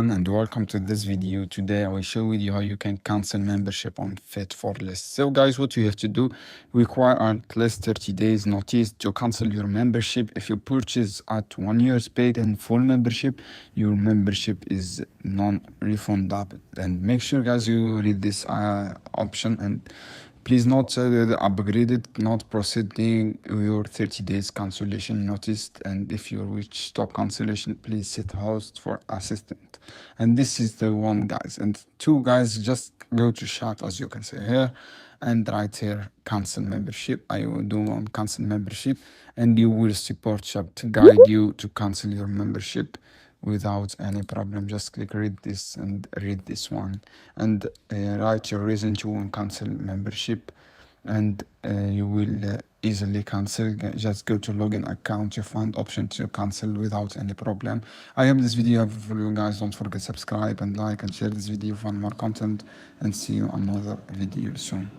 everyone, and welcome to this video. Today I will show you how you can cancel membership on FIT4LESS. So guys, what you have to do, require at least 30 days notice to cancel your membership. If you purchase at 1 year's paid and full membership, your membership is non-refundable. And make sure guys you read this option, and please not upgrade it, not proceeding your 30 days cancellation notice. And if you reach stop cancellation, please set host for assistant. And this is the one, guys. And two, guys, just go to chat, as you can see here, and right here, cancel membership. I will do on cancel membership, and you will support shop to guide you to cancel your membership without any problem. Just click read this and read this one, and write your reason to cancel membership, and you will easily cancel. Just go to login account, you find option to cancel without any problem. I hope this video helpful for you guys. Don't forget subscribe and like and share this video for more content, and see you another video soon.